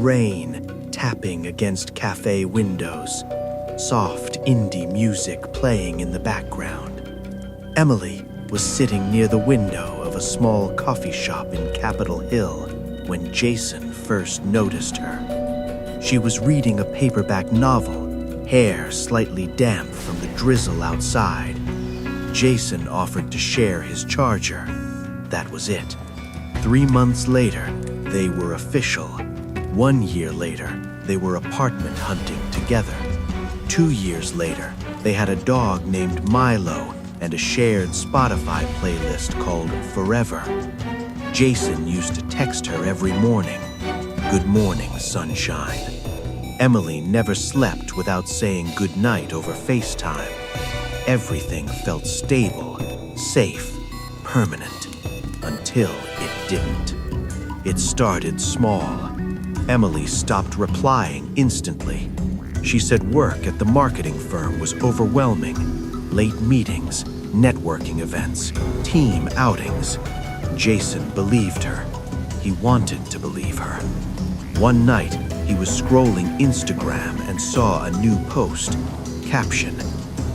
rain tapping against cafe windows, soft indie music playing in the background. Emily was sitting near the window of a small coffee shop in Capitol Hill when Jason first noticed her. She was reading a paperback novel, hair slightly damp from the drizzle outside. Jason offered to share his charger. That was it. 3 months later, they were official. 1 year later, they were apartment hunting together. 2 years later, they had a dog named Milo and a shared Spotify playlist called Forever. Jason used to text her every morning, "Good morning, sunshine." Emily never slept without saying goodnight over FaceTime. Everything felt stable, safe, permanent, until it didn't. It started small. Emily stopped replying instantly. She said work at the marketing firm was overwhelming. Late meetings, networking events, team outings. Jason believed her. He wanted to believe her. One night, he was scrolling Instagram and saw a new post. Caption: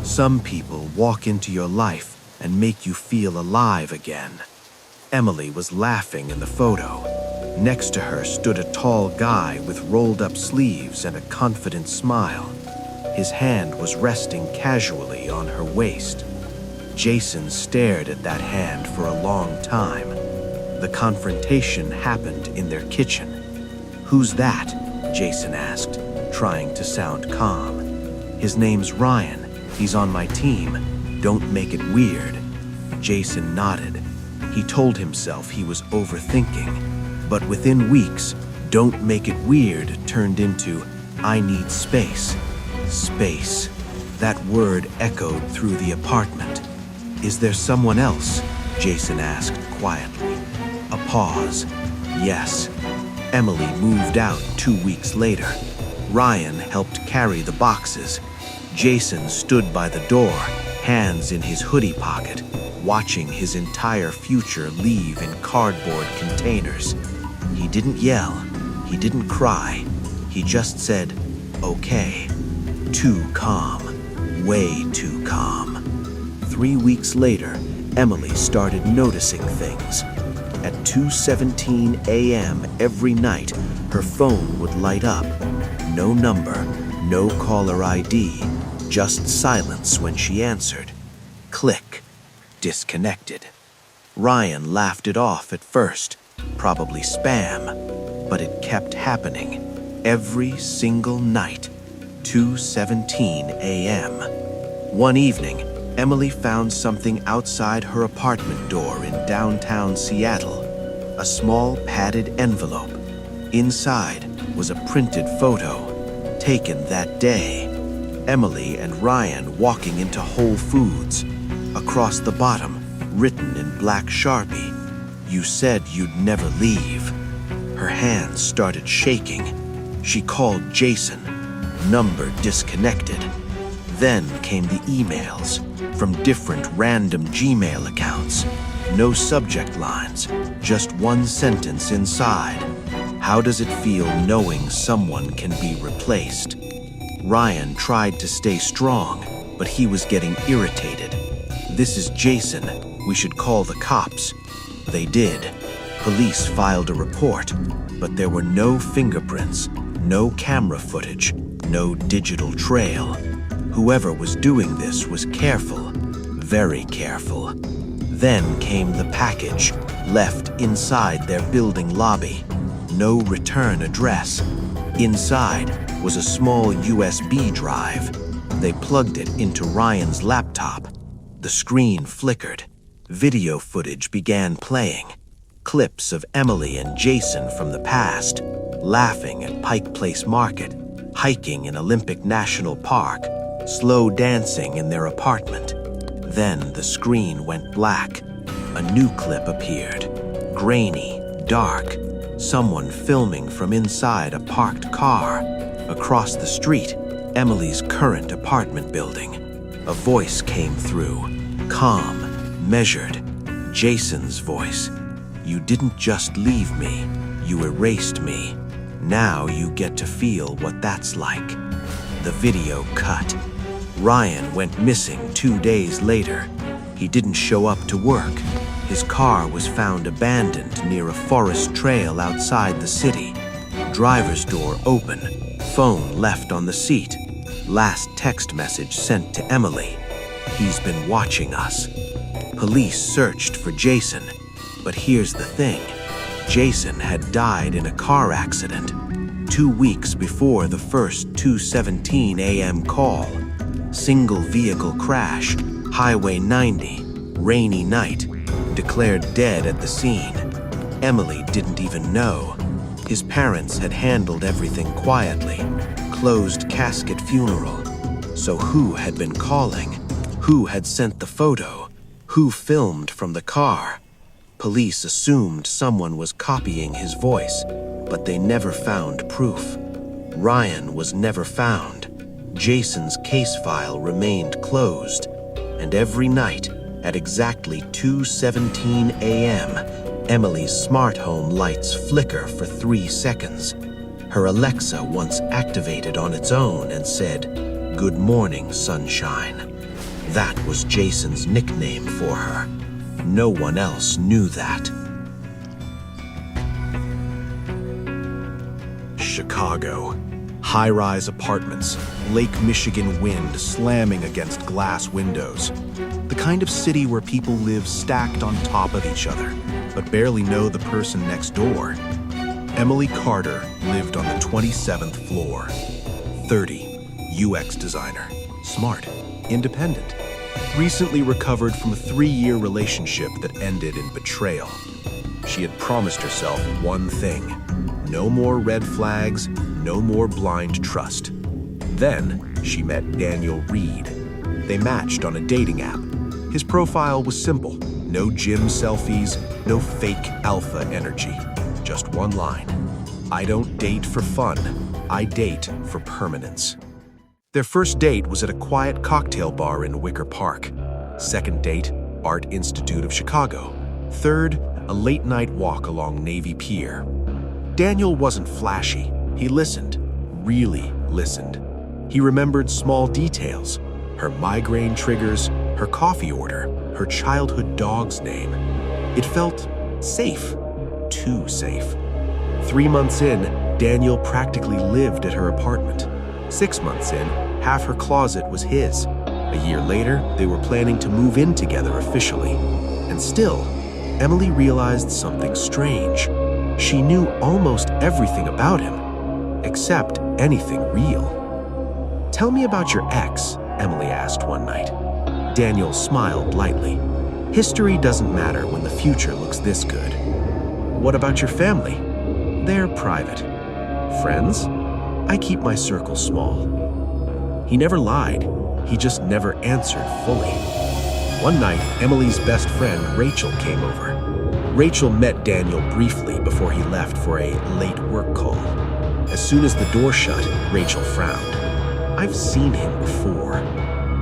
"Some people walk into your life and make you feel alive again." Emily was laughing in the photo. Next to her stood a tall guy with rolled-up sleeves and a confident smile. His hand was resting casually on her waist. Jason stared at that hand for a long time. The confrontation happened in their kitchen. "Who's that?" Jason asked, trying to sound calm. "His name's Ryan. He's on my team. Don't make it weird." Jason nodded. He told himself he was overthinking. But within weeks, "Don't make it weird" turned into "I need space." Space. That word echoed through the apartment. "Is there someone else?" Jason asked quietly. A pause. Yes. Emily moved out 2 weeks later. Ryan helped carry the boxes. Jason stood by the door, hands in his hoodie pocket, watching his entire future leave in cardboard containers. He didn't yell. He didn't cry. He just said, "Okay." Too calm. Way too calm. 3 weeks later, Emily started noticing things. At 2:17 a.m. every night, her phone would light up. No number, no caller ID, just silence when she answered. Click. Disconnected. Ryan laughed it off at first, probably spam, but it kept happening every single night. 2:17 a.m. One evening, Emily found something outside her apartment door in downtown Seattle, a small padded envelope. Inside was a printed photo, taken that day. Emily and Ryan walking into Whole Foods. Across the bottom, written in black Sharpie, "You said you'd never leave." Her hands started shaking. She called Jason. Number disconnected. Then came the emails from different random Gmail accounts. No subject lines, just one sentence inside. "How does it feel knowing someone can be replaced?" Ryan tried to stay strong, but he was getting irritated. "This is Jason. We should call the cops." They did. Police filed a report, but there were no fingerprints, no camera footage, no digital trail. Whoever was doing this was careful, very careful. Then came the package, left inside their building lobby. No return address. Inside was a small USB drive. They plugged it into Ryan's laptop. The screen flickered. Video footage began playing. Clips of Emily and Jason from the past, laughing at Pike Place Market, hiking in Olympic National Park, slow dancing in their apartment. Then the screen went black. A new clip appeared. Grainy, dark, someone filming from inside a parked car. Across the street, Emily's current apartment building. A voice came through, calm, measured. Jason's voice. "You didn't just leave me, you erased me." Now you get to feel what that's like. The video cut. Ryan went missing 2 days later. He didn't show up to work. His car was found abandoned near a forest trail outside the city. Driver's door open, phone left on the seat. Last text message sent to Emily. He's been watching us. Police searched for Jason, but here's the thing. Jason had died in a car accident 2 weeks before the first 2:17 a.m. call. Single vehicle crash, Highway 90, rainy night, declared dead at the scene. Emily didn't even know. His parents had handled everything quietly, closed casket funeral. So who had been calling? Who had sent the photo? Who filmed from the car? Police assumed someone was copying his voice, but they never found proof. Ryan was never found. Jason's case file remained closed, and every night at exactly 2:17 a.m., Emily's smart home lights flicker for 3 seconds. Her Alexa once activated on its own and said, "Good morning, sunshine." That was Jason's nickname for her. No one else knew that. Chicago. High-rise apartments, Lake Michigan wind slamming against glass windows. The kind of city where people live stacked on top of each other, but barely know the person next door. Emily Carter lived on the 27th floor. 30, UX designer, smart, independent. Recently recovered from a 3-year relationship that ended in betrayal. She had promised herself one thing: no more red flags, no more blind trust. Then she met Daniel Reed. They matched on a dating app. His profile was simple: no gym selfies, no fake alpha energy. Just one line: I don't date for fun, I date for permanence. Their first date was at a quiet cocktail bar in Wicker Park. Second date, Art Institute of Chicago. Third, a late-night walk along Navy Pier. Daniel wasn't flashy. He listened, really listened. He remembered small details: her migraine triggers, her coffee order, her childhood dog's name. It felt safe, too safe. 3 months in, Daniel practically lived at her apartment. 6 months in, half her closet was his. A year later, they were planning to move in together officially. And still, Emily realized something strange. She knew almost everything about him, except anything real. "Tell me about your ex," Emily asked one night. Daniel smiled lightly. "History doesn't matter when the future looks this good." "What about your family?" "They're private." "Friends?" "I keep my circle small." He never lied. He just never answered fully. One night, Emily's best friend, Rachel, came over. Rachel met Daniel briefly before he left for a late work call. As soon as the door shut, Rachel frowned. "I've seen him before."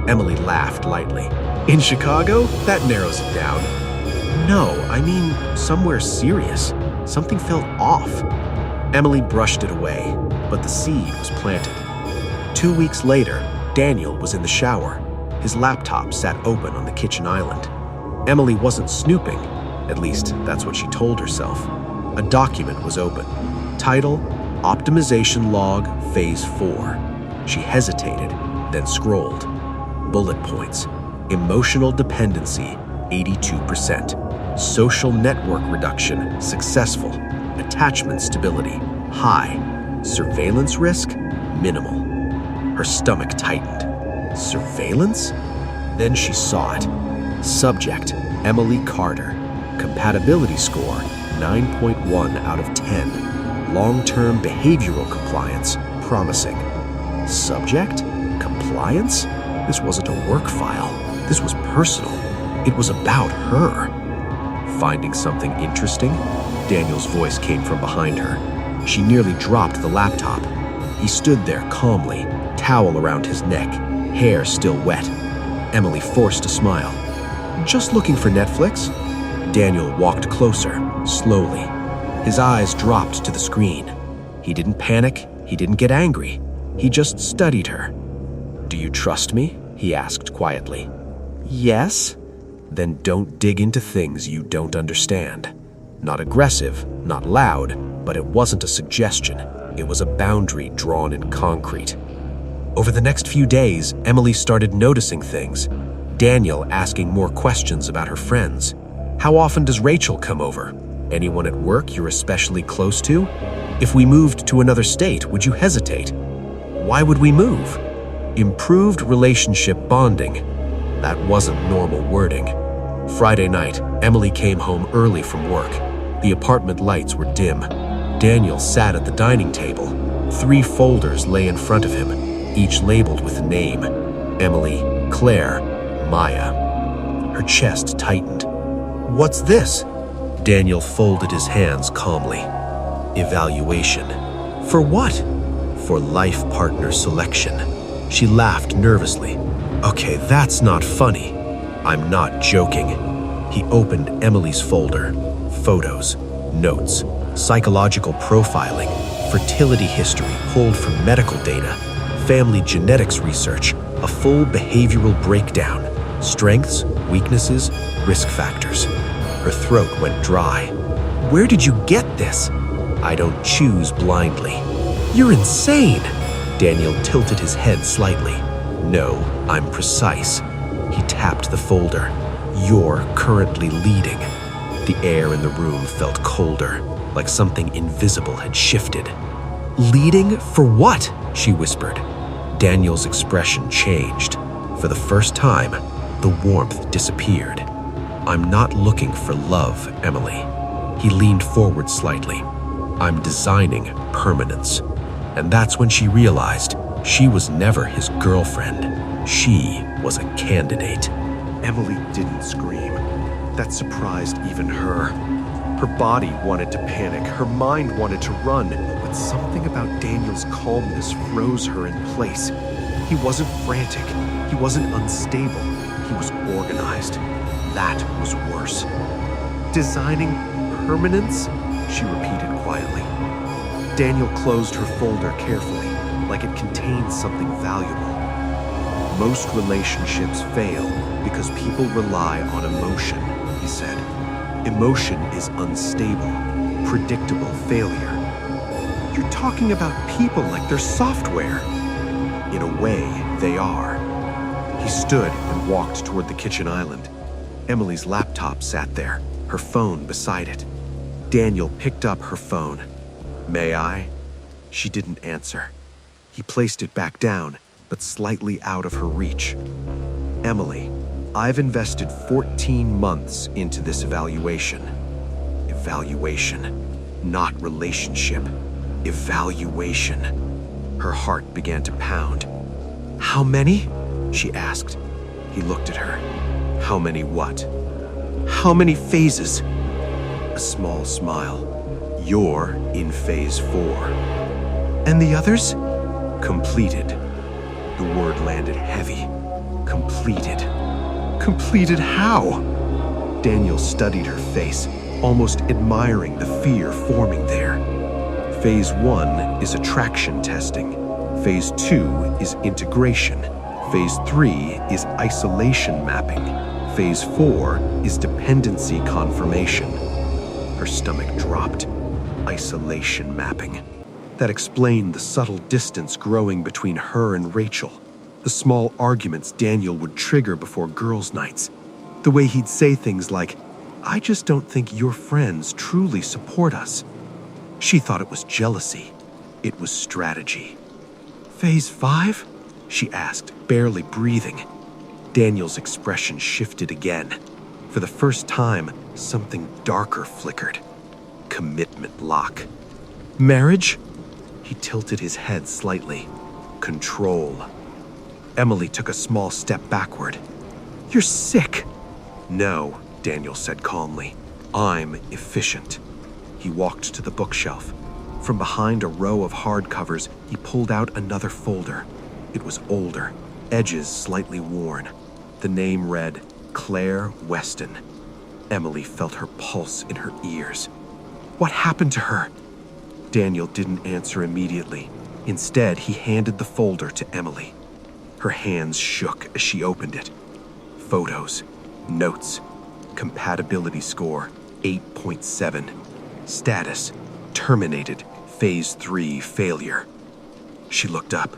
Emily laughed lightly. "In Chicago? That narrows it down." "No, I mean somewhere serious. Something felt off." Emily brushed it away, but the seed was planted. 2 weeks later, Daniel was in the shower. His laptop sat open on the kitchen island. Emily wasn't snooping. At least, that's what she told herself. A document was open. Title: Optimization Log, Phase 4. She hesitated, then scrolled. Bullet points: Emotional dependency, 82%. Social network reduction, successful. Attachment stability, high. Surveillance risk, minimal. Her stomach tightened. Surveillance? Then she saw it. Subject: Emily Carter. Compatibility score, 9.1 out of 10. Long-term behavioral compliance, promising. Subject? Compliance? This wasn't a work file. This was personal. It was about her. Finding something interesting? Daniel's voice came from behind her. She nearly dropped the laptop. He stood there calmly, towel around his neck, hair still wet. Emily forced a smile. "Just looking for Netflix?" Daniel walked closer, slowly. His eyes dropped to the screen. He didn't panic, he didn't get angry. He just studied her. "Do you trust me?" he asked quietly. "Yes." "Then don't dig into things you don't understand." Not aggressive, not loud, but it wasn't a suggestion. It was a boundary drawn in concrete. Over the next few days, Emily started noticing things. Daniel asking more questions about her friends. "How often does Rachel come over? Anyone at work you're especially close to? If we moved to another state, would you hesitate? Why would we move?" Improved relationship bonding. That wasn't normal wording. Friday night, Emily came home early from work. The apartment lights were dim. Daniel sat at the dining table. 3 folders lay in front of him, each labeled with a name. Emily, Claire, Maya. Her chest tightened. "What's this?" Daniel folded his hands calmly. "Evaluation." "For what?" "For life partner selection." She laughed nervously. "Okay, that's not funny." "I'm not joking." He opened Emily's folder. Photos, notes, psychological profiling, fertility history pulled from medical data, family genetics research, a full behavioral breakdown, strengths, weaknesses, risk factors. Her throat went dry. "Where did you get this?" "I don't choose blindly." "You're insane!" Daniel tilted his head slightly. "No, I'm precise." He tapped the folder. "You're currently leading." The air in the room felt colder, like something invisible had shifted. "Leading for what?" she whispered. Daniel's expression changed. For the first time, the warmth disappeared. "I'm not looking for love, Emily." He leaned forward slightly. "I'm designing permanence." And that's when she realized she was never his girlfriend. She was a candidate. Emily didn't scream. That surprised even her. Her body wanted to panic, her mind wanted to run, but something about Daniel's calmness froze her in place. He wasn't frantic, he wasn't unstable, he was organized. That was worse. "Designing permanence?" she repeated quietly. Daniel closed her folder carefully, like it contained something valuable. "Most relationships fail because people rely on emotion," he said. "Emotion is unstable, predictable failure." "You're talking about people like they're software." "In a way, they are." He stood and walked toward the kitchen island. Emily's laptop sat there, her phone beside it. Daniel picked up her phone. "May I?" She didn't answer. He placed it back down, but slightly out of her reach. "Emily, I've invested 14 months into this evaluation." Evaluation, not relationship. Evaluation. Her heart began to pound. "How many?" she asked. He looked at her. "How many what?" "How many phases?" A small smile. "You're in phase 4. "And the others?" "Completed." The word landed heavy. Completed. Completed how? Daniel studied her face, almost admiring the fear forming there. Phase 1 is attraction testing. Phase 2 is integration. Phase 3 is isolation mapping. Phase 4 is dependency confirmation. Her stomach dropped. Isolation mapping. That explained the subtle distance growing between her and Rachel. The small arguments Daniel would trigger before girls' nights. The way he'd say things like, "I just don't think your friends truly support us." She thought it was jealousy. It was strategy. "Phase 5?" she asked, barely breathing. Daniel's expression shifted again. For the first time, something darker flickered. Commitment lock. "Marriage?" He tilted his head slightly. "Control." Emily took a small step backward. "You're sick." "No," Daniel said calmly. "I'm efficient." He walked to the bookshelf. From behind a row of hardcovers, he pulled out another folder. It was older, edges slightly worn. The name read, Claire Weston. Emily felt her pulse in her ears. What happened to her? Daniel didn't answer immediately. Instead, he handed the folder to Emily. Her hands shook as she opened it. Photos, notes, compatibility score 8.7. Status, terminated, phase 3 failure. She looked up.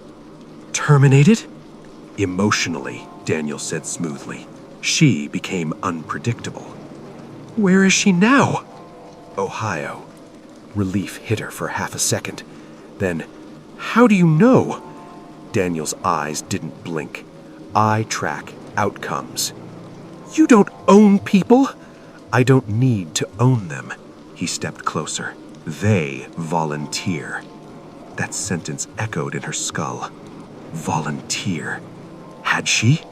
Terminated? Emotionally, Daniel said smoothly. She became unpredictable. Where is she now? Ohio. Relief hit her for half a second. Then, how do you know? Daniel's eyes didn't blink. I track outcomes. You don't own people? I don't need to own them. He stepped closer. They volunteer. That sentence echoed in her skull. Volunteer. Had she?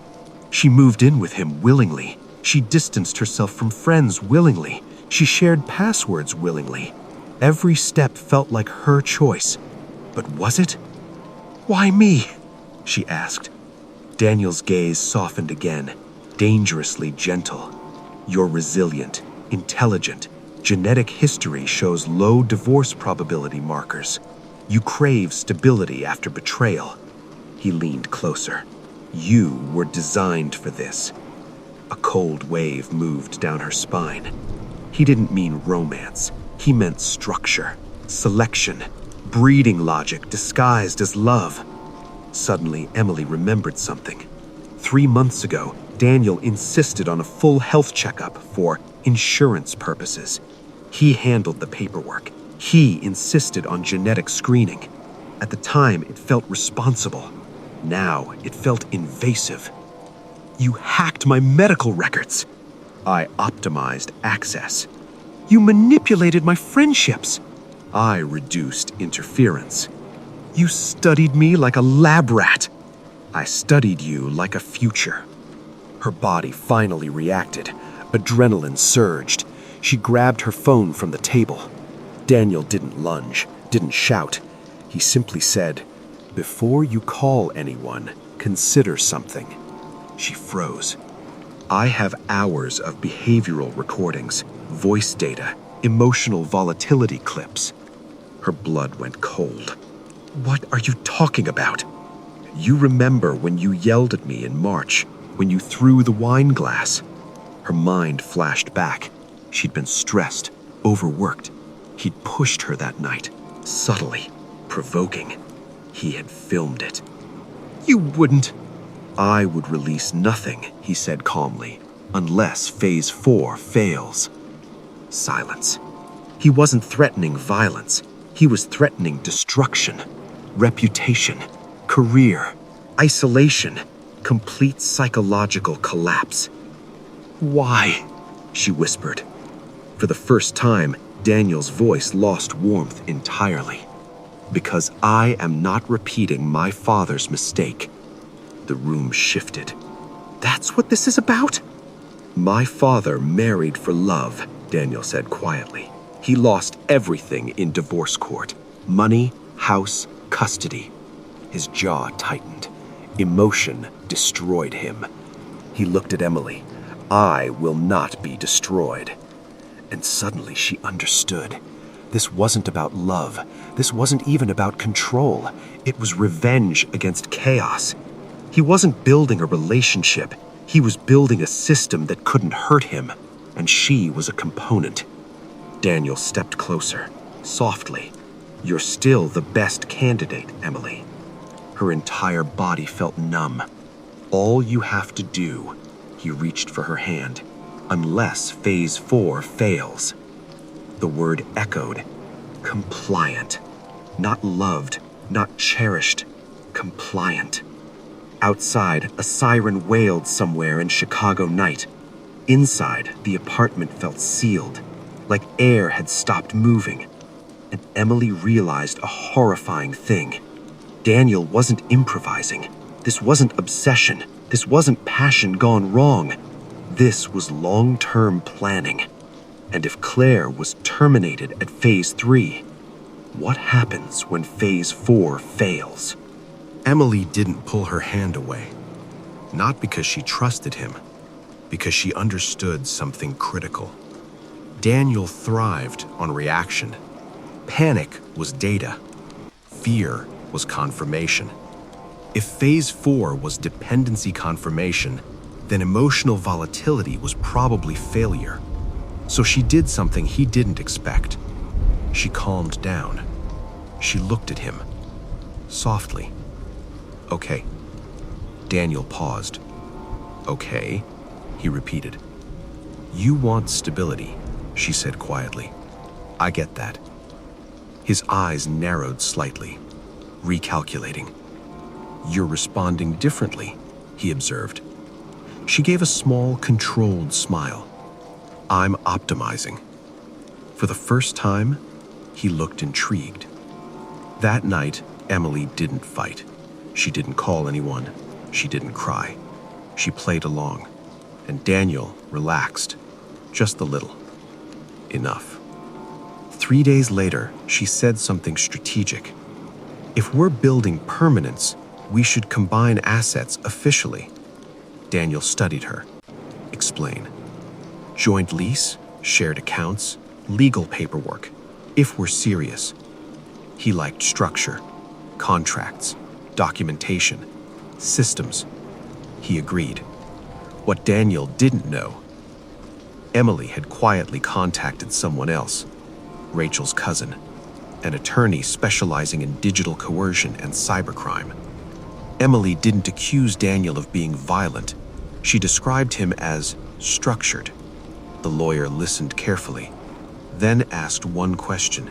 She moved in with him willingly. She distanced herself from friends willingly. She shared passwords willingly. Every step felt like her choice. But was it? Why me? She asked. Daniel's gaze softened again, dangerously gentle. You're resilient, intelligent. Genetic history shows low divorce probability markers. You crave stability after betrayal. He leaned closer. You were designed for this. A cold wave moved down her spine. He didn't mean romance. He meant structure, selection, breeding logic disguised as love. Suddenly, Emily remembered something. 3 months ago, Daniel insisted on a full health checkup for insurance purposes. He handled the paperwork. He insisted on genetic screening. At the time, it felt responsible. Now, it felt invasive. You hacked my medical records. I optimized access. You manipulated my friendships. I reduced interference. You studied me like a lab rat. I studied you like a future. Her body finally reacted. Adrenaline surged. She grabbed her phone from the table. Daniel didn't lunge, didn't shout. He simply said, "Before you call anyone, consider something." She froze. I have hours of behavioral recordings, voice data, emotional volatility clips. Her blood went cold. What are you talking about? You remember when you yelled at me in March, when you threw the wine glass? Her mind flashed back. She'd been stressed, overworked. He'd pushed her that night, subtly, provoking. He had filmed it. You wouldn't. I would release nothing, he said calmly, unless phase 4 fails. Silence. He wasn't threatening violence. He was threatening destruction, reputation, career, isolation, complete psychological collapse. Why? She whispered. For the first time, Daniel's voice lost warmth entirely. Because I am not repeating my father's mistake. The room shifted. That's what this is about? My father married for love, Daniel said quietly. He lost everything in divorce court. Money, house, custody. His jaw tightened. Emotion destroyed him. He looked at Emily. I will not be destroyed. And suddenly she understood. This wasn't about love. This wasn't even about control. It was revenge against chaos. He wasn't building a relationship. He was building a system that couldn't hurt him. And she was a component. Daniel stepped closer, softly. You're still the best candidate, Emily. Her entire body felt numb. All you have to do, he reached for her hand, unless phase 4 fails. The word echoed. Compliant. Not loved, not cherished. Compliant. Outside, a siren wailed somewhere in Chicago night. Inside, the apartment felt sealed, like air had stopped moving. And Emily realized a horrifying thing. Daniel wasn't improvising. This wasn't obsession. This wasn't passion gone wrong. This was long-term planning. And if Claire was terminated at phase 3, what happens when phase 4 fails? Emily didn't pull her hand away. Not because she trusted him, because she understood something critical. Daniel thrived on reaction. Panic was data. Fear was confirmation. If Phase 4 was dependency confirmation, then emotional volatility was probably failure. So she did something he didn't expect. She calmed down. She looked at him. Softly. Okay. Daniel paused. Okay, he repeated. You want stability, she said quietly. I get that. His eyes narrowed slightly, recalculating. You're responding differently, he observed. She gave a small, controlled smile. I'm optimizing. For the first time, he looked intrigued. That night, Emily didn't fight. She didn't call anyone. She didn't cry. She played along. And Daniel relaxed. Just a little. Enough. 3 days later, she said something strategic. If we're building permanence, we should combine assets officially. Daniel studied her. Explain. Joint lease, shared accounts, legal paperwork, if we're serious. He liked structure, contracts, documentation, systems. He agreed. What Daniel didn't know, Emily had quietly contacted someone else, Rachel's cousin, an attorney specializing in digital coercion and cybercrime. Emily didn't accuse Daniel of being violent. She described him as structured. The lawyer listened carefully, then asked one question.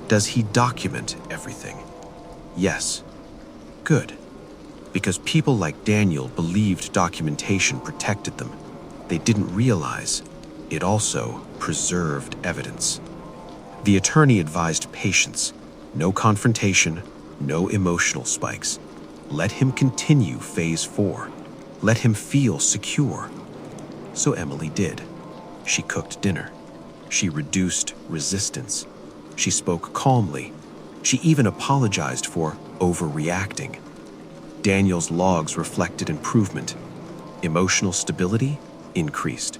Does he document everything? Yes. Good. Because people like Daniel believed documentation protected them. They didn't realize it also preserved evidence. The attorney advised patience, no confrontation, no emotional spikes. Let him continue Phase 4. Let him feel secure. So Emily did. She cooked dinner. She reduced resistance. She spoke calmly. She even apologized for overreacting. Daniel's logs reflected improvement. Emotional stability increased.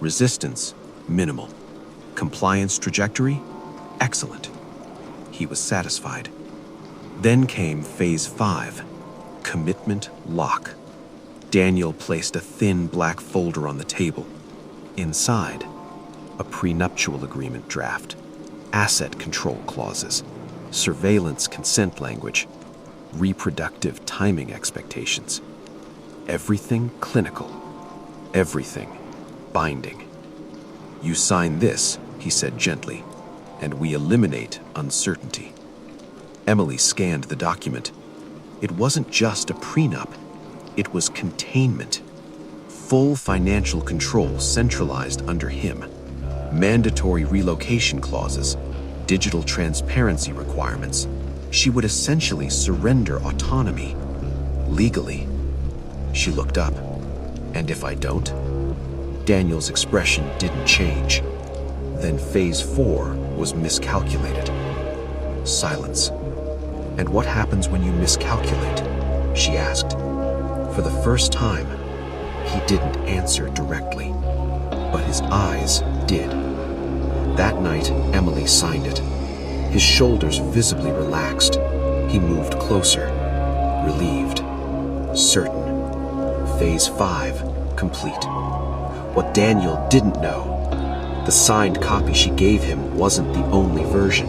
Resistance minimal. Compliance trajectory excellent. He was satisfied. Then came Phase 5, commitment lock. Daniel placed a thin black folder on the table. Inside, a prenuptial agreement draft, asset control clauses, surveillance consent language, reproductive timing expectations. Everything clinical, everything binding. You sign this, he said gently, and we eliminate uncertainty. Emily scanned the document. It wasn't just a prenup, it was containment. Full financial control centralized under him. Mandatory relocation clauses, digital transparency requirements. She would essentially surrender autonomy. Legally. She looked up. And if I don't? Daniel's expression didn't change. Then Phase 4 was miscalculated. Silence. And what happens when you miscalculate? She asked. For the first time, he didn't answer directly, but his eyes did. That night, Emily signed it. His shoulders visibly relaxed. He moved closer, relieved, certain. Phase 5 complete. What Daniel didn't know, the signed copy she gave him wasn't the only version.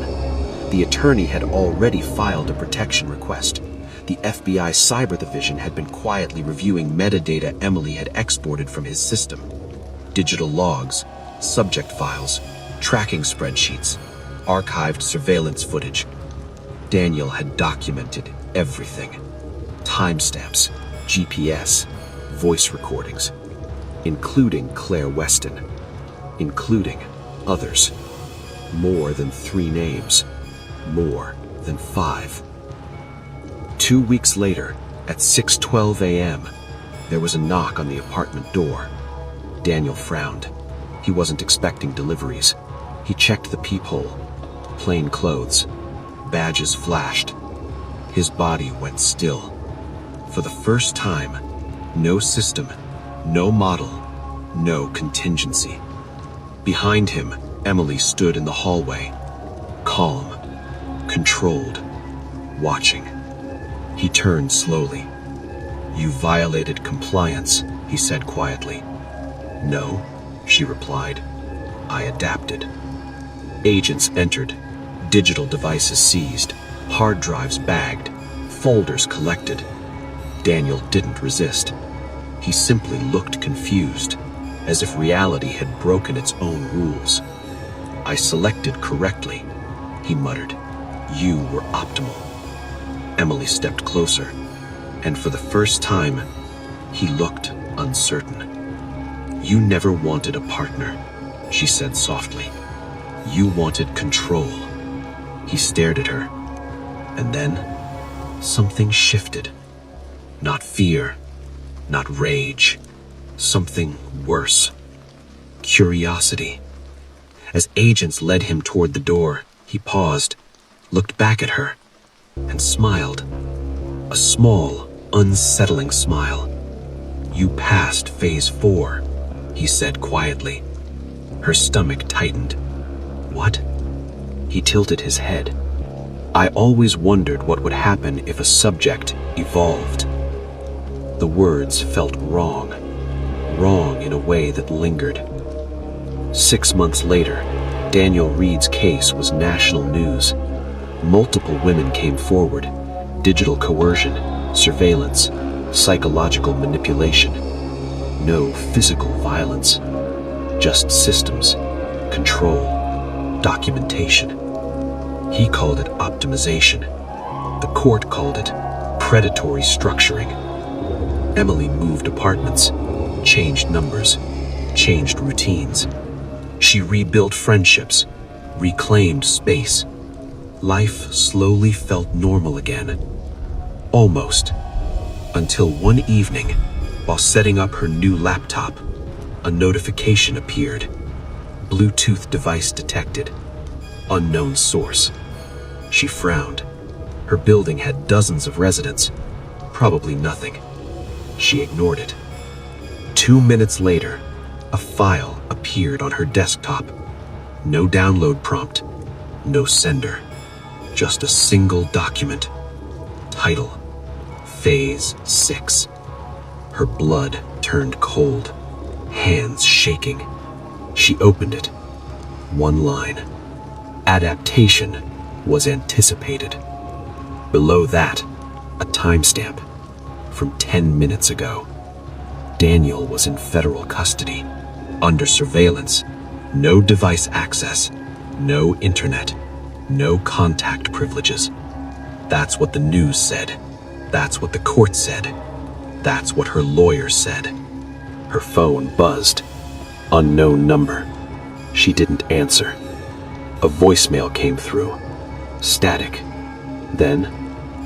The attorney had already filed a protection request. The FBI Cyber Division had been quietly reviewing metadata Emily had exported from his system. Digital logs, subject files, tracking spreadsheets, archived surveillance footage. Daniel had documented everything. Timestamps, GPS, voice recordings, including Claire Weston, including others. More than 3 names, more than 5. 2 weeks later, at 6:12 a.m., there was a knock on the apartment door. Daniel frowned. He wasn't expecting deliveries. He checked the peephole. Plain clothes. Badges flashed. His body went still. For the first time, no system, no model, no contingency. Behind him, Emily stood in the hallway, calm, controlled, watching. He turned slowly. "You violated compliance," he said quietly. "No," she replied. "I adapted." Agents entered, digital devices seized, hard drives bagged, folders collected. Daniel didn't resist. He simply looked confused, as if reality had broken its own rules. "I selected correctly," he muttered. "You were optimal." Emily stepped closer, and for the first time, he looked uncertain. "You never wanted a partner," she said softly. "You wanted control." He stared at her, and then something shifted. Not fear, not rage, something worse. Curiosity. As agents led him toward the door, he paused, looked back at her, and smiled. A small, unsettling smile. "You passed phase 4, he said quietly. Her stomach tightened. "What?" He tilted his head. "I always wondered what would happen if a subject evolved." The words felt wrong in a way that lingered. 6 months later, Daniel Reed's case was national news. Multiple women came forward. Digital coercion, surveillance, psychological manipulation. No physical violence, just systems, control, documentation. He called it optimization. The court called it predatory structuring. Emily moved apartments, changed numbers, changed routines. She rebuilt friendships, reclaimed space. Life slowly felt normal again. Almost. Until one evening, while setting up her new laptop, a notification appeared. Bluetooth device detected. Unknown source. She frowned. Her building had dozens of residents. Probably nothing. She ignored it. 2 minutes later, a file appeared on her desktop. No download prompt, no sender. Just a single document. Title: Phase 6. Her blood turned cold, hands shaking. She opened it. One line. Adaptation was anticipated. Below that, a timestamp from 10 minutes ago. Daniel was in federal custody, under surveillance, no device access, no internet, no contact privileges. That's what the news said. That's what the court said. That's what her lawyer said. Her phone buzzed. Unknown number. She didn't answer. A voicemail came through. Static. Then,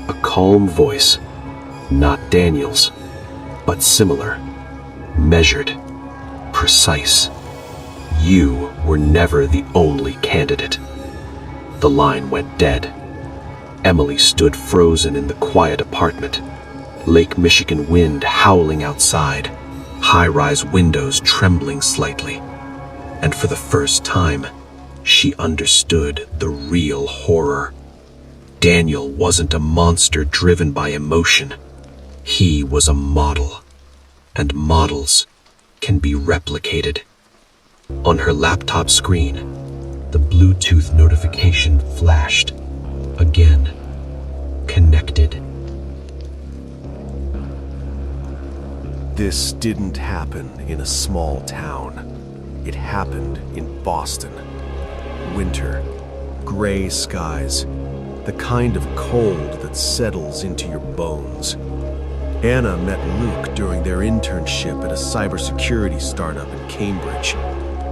a calm voice. Not Daniel's, but similar. Measured. Precise. You were never the only candidate. The line went dead. Emily stood frozen in the quiet apartment. Lake Michigan wind howling outside. High-rise windows trembling slightly. And for the first time, she understood the real horror. Daniel wasn't a monster driven by emotion. He was a model. And models can be replicated. On her laptop screen, the Bluetooth notification flashed. Again. Connected. This didn't happen in a small town. It happened in Boston. Winter, gray skies, the kind of cold that settles into your bones. Anna met Luke during their internship at a cybersecurity startup in Cambridge.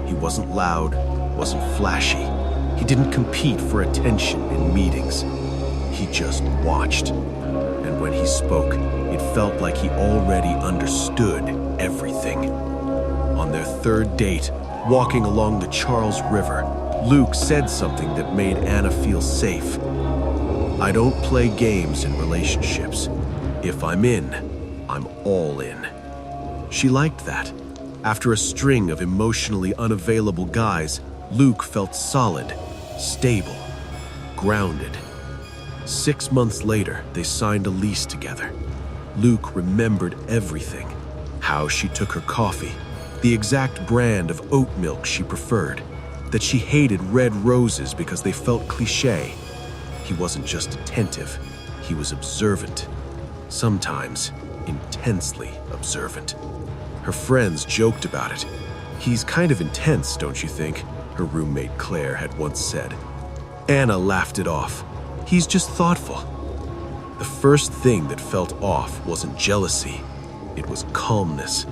He wasn't loud, wasn't flashy. He didn't compete for attention in meetings. He just watched. And when he spoke, it felt like he already understood everything. On their third date, walking along the Charles River, Luke said something that made Anna feel safe. "I don't play games in relationships. If I'm in, I'm all in." She liked that. After a string of emotionally unavailable guys, Luke felt solid, stable, grounded. 6 months later, they signed a lease together. Luke remembered everything. How she took her coffee, the exact brand of oat milk she preferred, that she hated red roses because they felt cliché. He wasn't just attentive, he was observant. Sometimes intensely observant. Her friends joked about it. "He's kind of intense, don't you think?" her roommate Claire had once said. Anna laughed it off. "He's just thoughtful." The first thing that felt off wasn't jealousy, it was calmness.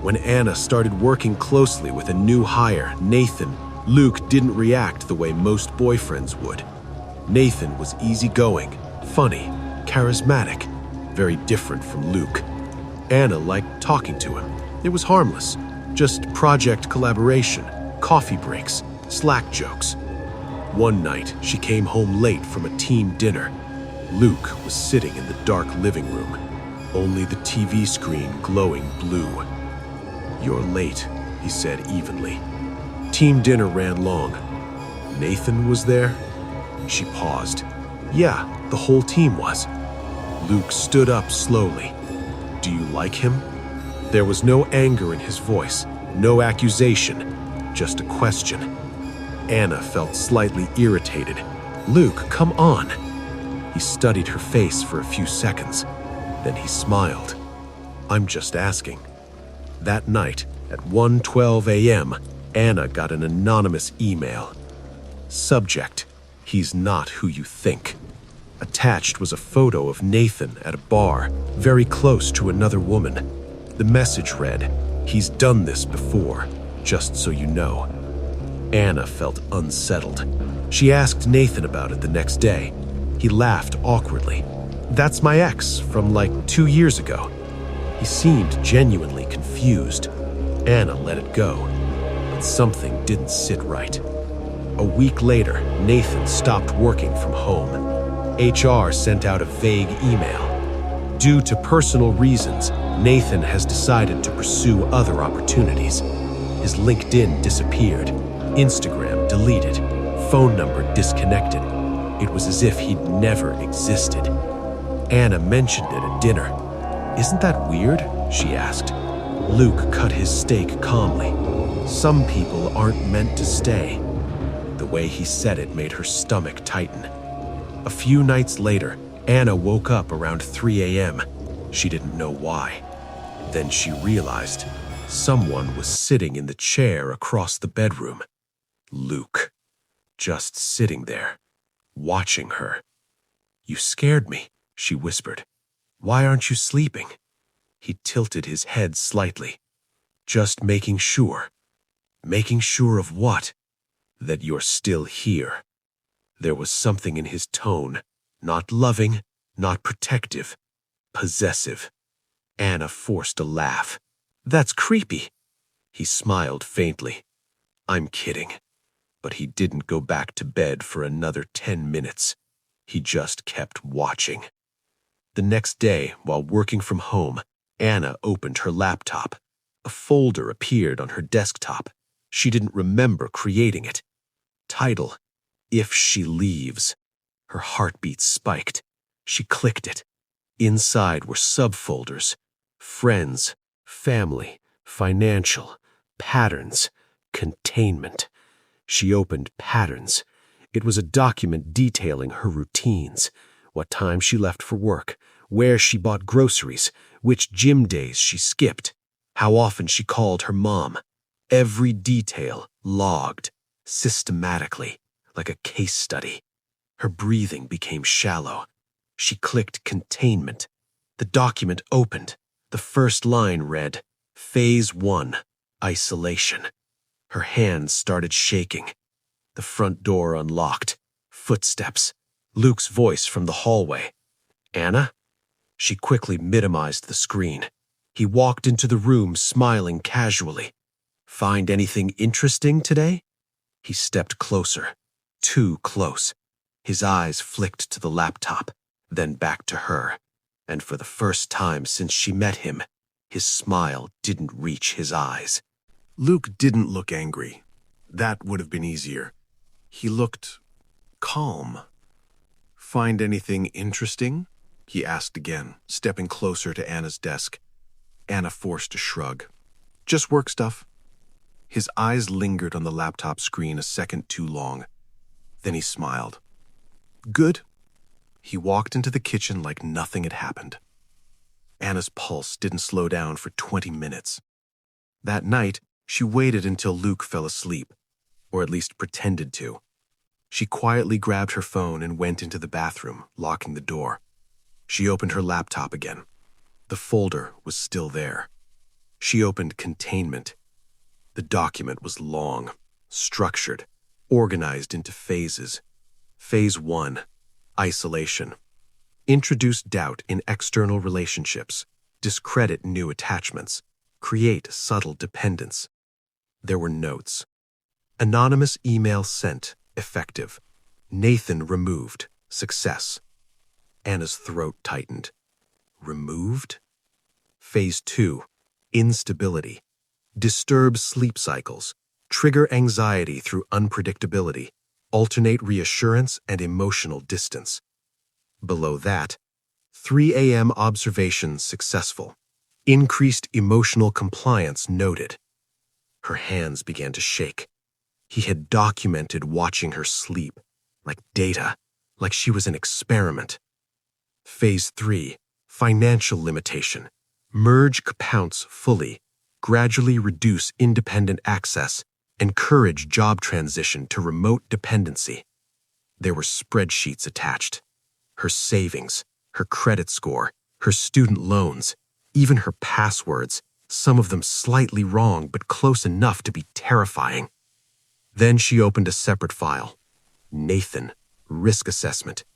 When Anna started working closely with a new hire, Nathan, Luke didn't react the way most boyfriends would. Nathan was easygoing, funny, charismatic, very different from Luke. Anna liked talking to him. It was harmless, just project collaboration, coffee breaks, Slack jokes. One night, she came home late from a team dinner. Luke was sitting in the dark living room, only the TV screen glowing blue. "You're late," he said evenly. Team dinner ran long. "Nathan was there?" She paused. "Yeah, the whole team was." Luke stood up slowly. "Do you like him?" There was no anger in his voice, no accusation, just a question. Anna felt slightly irritated. "Luke, come on." He studied her face for a few seconds. Then he smiled. "I'm just asking." That night, at 1:12 a.m., Anna got an anonymous email. Subject: "He's not who you think." Attached was a photo of Nathan at a bar, very close to another woman. The message read, "He's done this before, just so you know." Anna felt unsettled. She asked Nathan about it the next day. He laughed awkwardly. "That's my ex from like 2 years ago." He seemed genuinely confused. Anna let it go, but something didn't sit right. A week later, Nathan stopped working from home. HR sent out a vague email. "Due to personal reasons, Nathan has decided to pursue other opportunities." His LinkedIn disappeared, Instagram deleted, phone number disconnected. It was as if he'd never existed. Anna mentioned it at dinner. "Isn't that weird?" she asked. Luke cut his steak calmly. "Some people aren't meant to stay." The way he said it made her stomach tighten. A few nights later, Anna woke up around 3 a.m. She didn't know why. Then she realized someone was sitting in the chair across the bedroom. Luke. Just sitting there, watching her. "You scared me," she whispered. "Why aren't you sleeping?" He tilted his head slightly. "Just making sure." "Making sure of what?" "That you're still here." There was something in his tone, not loving, not protective, possessive. Anna forced a laugh. "That's creepy." He smiled faintly. "I'm kidding." But he didn't go back to bed for another 10 minutes. He just kept watching. The next day, while working from home, Anna opened her laptop. A folder appeared on her desktop. She didn't remember creating it. Title: "If She Leaves." Her heartbeat spiked. She clicked it. Inside were subfolders: friends, family, financial, patterns, containment. She opened patterns. It was a document detailing her routines, what time she left for work, where she bought groceries, which gym days she skipped, how often she called her mom. Every detail logged, systematically, like a case study. Her breathing became shallow. She clicked containment. The document opened. The first line read, Phase 1, Isolation. Her hands started shaking. The front door unlocked. Footsteps. Luke's voice from the hallway. "Anna?" She quickly minimized the screen. He walked into the room smiling casually. "Find anything interesting today?" He stepped closer. Too close. His eyes flicked to the laptop, then back to her. And for the first time since she met him, his smile didn't reach his eyes. Luke didn't look angry. That would have been easier. He looked calm. Find anything interesting? He asked again, stepping closer to Anna's desk. Anna forced a shrug. Just work stuff. His eyes lingered on the laptop screen a second too long. Then he smiled. Good. He walked into the kitchen like nothing had happened. Anna's pulse didn't slow down for 20 minutes. That night, she waited until Luke fell asleep, or at least pretended to. She quietly grabbed her phone and went into the bathroom, locking the door. She opened her laptop again. The folder was still there. She opened Containment. The document was long, structured, organized into phases. Phase 1, Isolation. Introduce doubt in external relationships. Discredit new attachments. Create subtle dependence. There were notes. Anonymous email sent. Effective. Nathan removed. Success. Anna's throat tightened. Removed? Phase 2. Instability. Disturb sleep cycles. Trigger anxiety through unpredictability. Alternate reassurance and emotional distance. Below that, 3 a.m. observations successful. Increased emotional compliance noted. Her hands began to shake. He had documented watching her sleep, like data, like she was an experiment. Phase 3, Financial limitation. Merge accounts fully. Gradually reduce independent access. Encourage job transition to remote dependency. There were spreadsheets attached. Her savings, her credit score, her student loans, even her passwords, some of them slightly wrong but close enough to be terrifying. Then she opened a separate file. Nathan, Risk Assessment.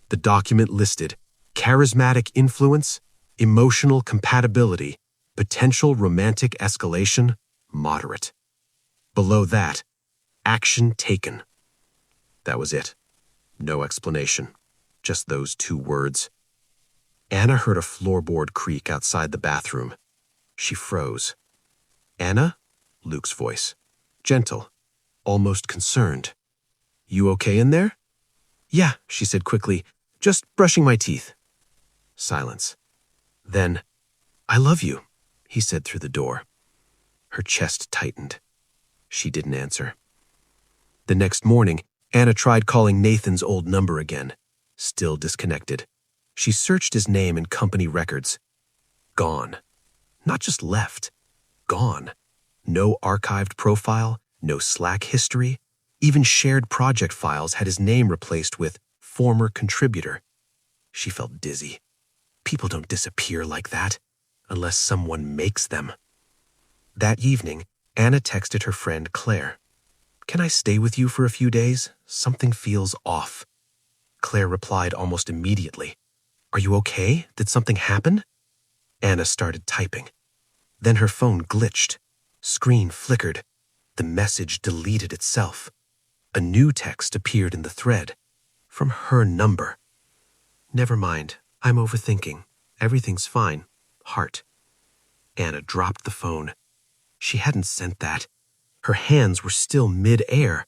The document listed charismatic influence, emotional compatibility, potential romantic escalation, moderate. Below that, action taken. That was it. No explanation. Just those 2 words. Anna heard a floorboard creak outside the bathroom. She froze. Anna? Luke's voice. Gentle. Almost concerned. You okay in there? Yeah, she said quickly. Just brushing my teeth. Silence. Then, I love you, he said through the door. Her chest tightened. She didn't answer. The next morning, Anna tried calling Nathan's old number again. Still disconnected. She searched his name in company records. Gone. Not just left. Gone. No archived profile, no Slack history. Even shared project files had his name replaced with former contributor. She felt dizzy. People don't disappear like that, unless someone makes them. That evening, Anna texted her friend Claire. Can I stay with you for a few days? Something feels off. Claire replied almost immediately. Are you okay? Did something happen? Anna started typing. Then her phone glitched. Screen flickered. The message deleted itself. A new text appeared in the thread. From her number. Never mind. I'm overthinking. Everything's fine. Heart. Anna dropped the phone. She hadn't sent that. Her hands were still mid-air.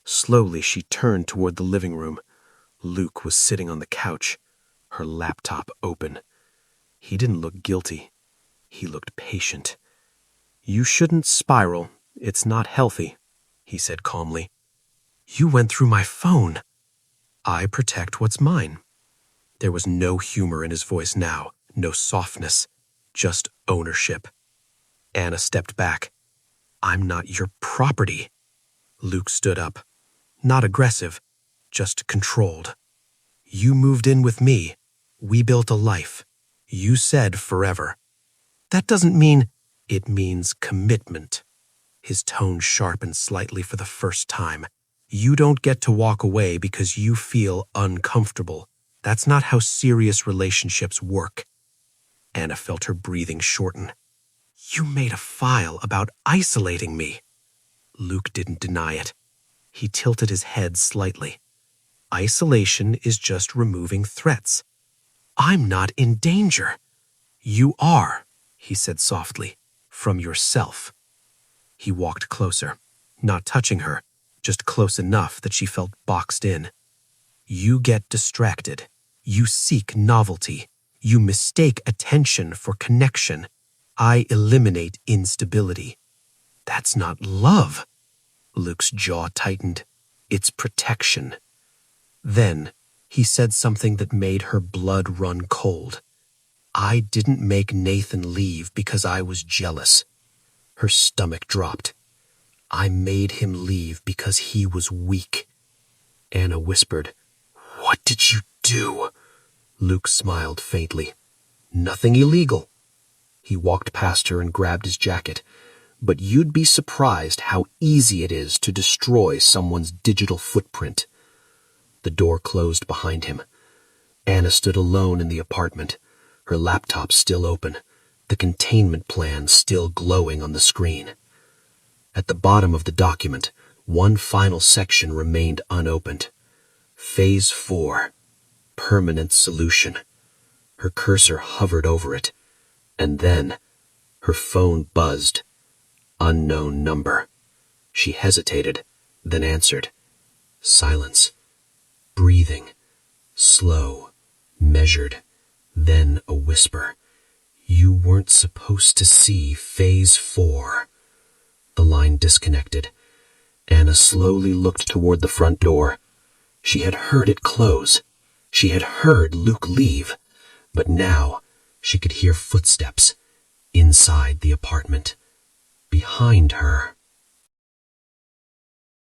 Slowly, she turned toward the living room. Luke was sitting on the couch, her laptop open. He didn't look guilty. He looked patient. You shouldn't spiral. It's not healthy, he said calmly. You went through my phone. I protect what's mine. There was no humor in his voice now, no softness, just ownership. Anna stepped back. I'm not your property. Luke stood up. Not aggressive, just controlled. You moved in with me. We built a life. You said forever. That doesn't mean... It means commitment. His tone sharpened slightly for the first time. You don't get to walk away because you feel uncomfortable. That's not how serious relationships work. Anna felt her breathing shorten. You made a file about isolating me. Luke didn't deny it. He tilted his head slightly. Isolation is just removing threats. I'm not in danger. You are, he said softly, from yourself. He walked closer, not touching her, just close enough that she felt boxed in. You get distracted. You seek novelty. You mistake attention for connection. I eliminate instability. That's not love. Luke's jaw tightened. It's protection. Then he said something that made her blood run cold. I didn't make Nathan leave because I was jealous. Her stomach dropped. I made him leave because he was weak. Anna whispered, "What did you do?" Luke smiled faintly. "Nothing illegal." He walked past her and grabbed his jacket. But you'd be surprised how easy it is to destroy someone's digital footprint. The door closed behind him. Anna stood alone in the apartment, her laptop still open, the containment plan still glowing on the screen. At the bottom of the document, one final section remained unopened. Phase 4, Permanent Solution. Her cursor hovered over it, and then her phone buzzed. Unknown number. She hesitated, then answered. Silence. Breathing. Slow. Measured. Then a whisper. You weren't supposed to see Phase 4. The line disconnected. Anna slowly looked toward the front door. She had heard it close. She had heard Luke leave. But now she could hear footsteps inside the apartment. Behind her.